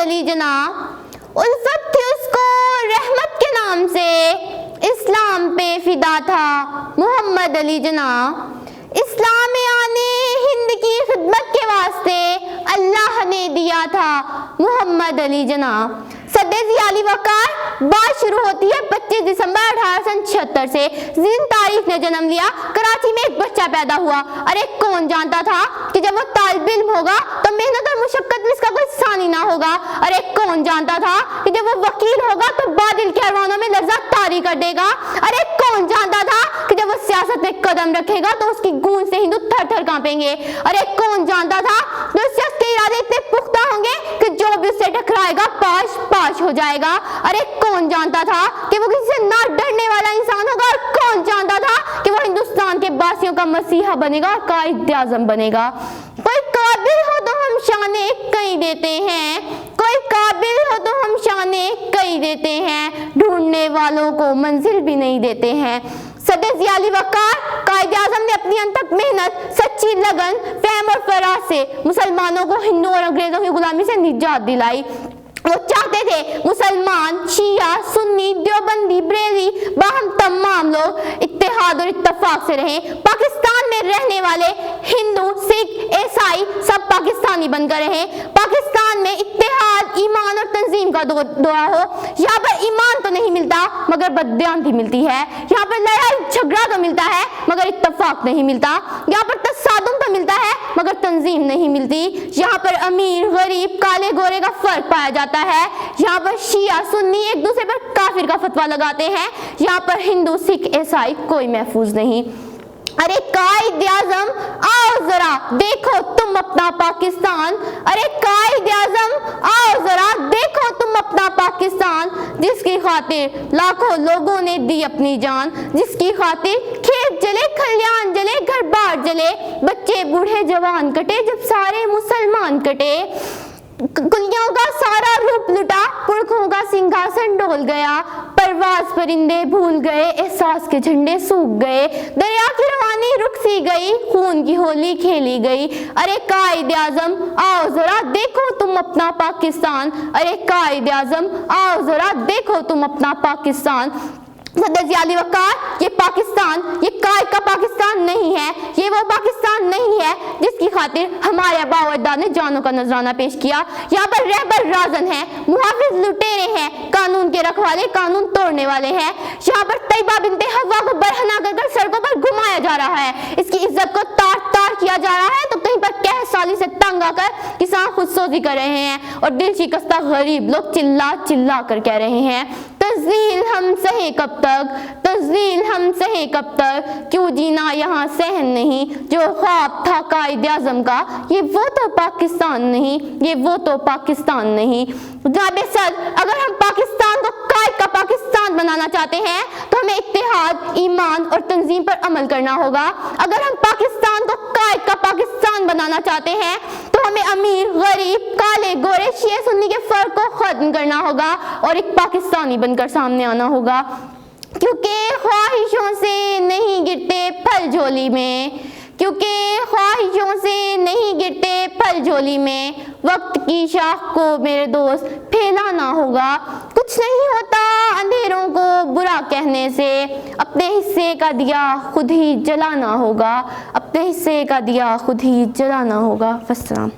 अली जना, उल्फत थी उसको रहमत के नाम से, इस्लाम पे फिदा था मोहम्मद अली जना। इस्लाम में आने हिंद की खिदमत के वास्ते अल्लाह ने दिया था मोहम्मद अली जना। सदे ज़ियाली वक़ार बात शुरू होती है 25 दिसंबर 1876 से। जिन तारीख ने जन्म लिया, कराची में एक बच्चा पैदा हुआ। अरे कौन जानता था कि जब वो तालिब इल्म होगा तो मेहनत और मुशक्कत में इसका कोई सानी ना होगा। अरे कौन जानता था कि जब वो वकील होगा तो बादल के अरवानों में लर्ज़त तारी कर देगा। अरे कौन जानता था कि जब वो सियासत में कदम रखेगा तो उसकी गूंज से हिंदू थर थर कांपेंगे। अरे कौन जानता था कि उस शख्स के इरादे इतने पुख्ता होंगे कि जो भी उससे टकराएगा पाश पाश हो जाएगा। अरे कौन जानता था कि वो किसी से ना डरने वाला इंसान होगा। और कौन जानता था कि वो हिंदुस्तान के बासियों का मसीहा बनेगा, कायद आज़म बनेगा। कोई काबिल हो तो हम शाने कई देते हैं, कोई काबिल हो तो हम शाने कई देते हैं, ढूंढने वालों को मंजिल भी नहीं देते हैं। सदे ज़ियाली वक़ार कायद आज़म ने अपनी अनथक मेहनत, सच्ची लगन, फहम और फराज से मुसलमानों को हिंदू और अंग्रेजों की गुलामी से निजात दिलाई। वो चाहते थे मुसलमान, शिया, सुन्नी, देवबंदी, बरेली, बाहम तमाम लोग इत्तेहाद और इत्तफाक से रहें। पाकिस्तान में रहने वाले हिंदू, सिख, ईसाई सब पाकिस्तानी बनकर रहें। पाकिस्तान में इत्तेहाद, ईमान और तंजीम का दौरा हो। यहाँ पर ईमान तो नहीं मिलता मगर बददियानती मिलती है। यहाँ पर लड़ाई झगड़ा तो मिलता है मगर इत्तफाक नहीं मिलता। यहाँ पर तसादुम तो मिलता है मगर तंजीम नहीं मिलती। यहाँ पर अमीर गरीब, काले गोरे का फर्क पाया जाता है। यहाँ पर शिया सुन्नी एक दूसरे पर काफिर का फतवा लगाते हैं। यहाँ पर हिंदू सिख ईसाई कोई महफूज नहीं। अरे कायद आज़म आओ जरा देखो तुम अपना पाकिस्तान, अरे कायद आज़म आओ जरा देखो तुम अपना पाकिस्तान, जिसकी खातिर लाखों लोगों ने दी अपनी जान, जिसकी खातिर खेत जले, खलियान जले, घर बार जले, बच्चे बूढ़े जवान कटे जब सारे मुसलमान कटे। कुलियों का सारा रूप लुटा, पुरखों का सिंहासन डोल गया, परवाज परिंदे भूल गए, एहसास के झंडे सूख गए, दरिया की रवानी रुक सी गई, खून की होली खेली गई। अरे कायद आज़म आओ जरा देखो तुम अपना पाकिस्तान, अरे कायद आज़म आओ जरा देखो तुम अपना पाकिस्तान। सदर ज़ियाली वक़ार, ये पाकिस्तान, ये कायद का पाकिस्तान नहीं है, ये वो पाकिस्तान नहीं है जिसकी खातिर हमारे आबा व अजदाद ने जानों का नजराना पेश किया। यहाँ पर रहबर राजन है, मुहाफिज लुटेरे हैं, कानून के रखवाले कानून तोड़ने वाले हैं। यहाँ पर तैयबा बिनते हव्वा को बरहना कर सड़कों पर घुमाया जा रहा है, इसकी इज्जत को तार तार किया जा रहा है, तो कहीं पर कह साली से तंग आकर किसान खुदसोजी कर रहे हैं और दिल शिकस्ता गरीब लोग चिल्ला चिल्ला कर कह रहे हैं, तज़लील हम सहे कब तक, तज़लील हम सहे कब तक, क्यों जीना यहाँ सहन नहीं, जो ख्वाब था कायद आज़म का ये वो तो पाकिस्तान नहीं, ये वो तो पाकिस्तान नहीं। जाबे सर, अगर हम पाकिस्तान को कायद का पाकिस्तान बनाना चाहते हैं तो हमें इत्तेहाद, ईमान और तंजीम पर अमल करना होगा। अगर हम पाकिस्तान को कायद का पाकिस्तान बनाना चाहते हैं तो हमें अमीर गरीब, काले गोरे, शिया सुन्नी के फर्क को खत्म करना होगा और एक पाकिस्तानी बनकर सामने आना होगा। क्योंकि ख्वाहिशों से नहीं गिरते फल झोली में, क्योंकि ख्वाहिशों से नहीं गिरते फल झोली में, वक्त की शाख को मेरे दोस्त फैलाना होगा। कुछ नहीं होता अंधेरों को बुरा कहने से, अपने हिस्से का दिया खुद ही जलाना होगा, अपने हिस्से का दिया खुद ही जलाना होगा। अस्सलाम।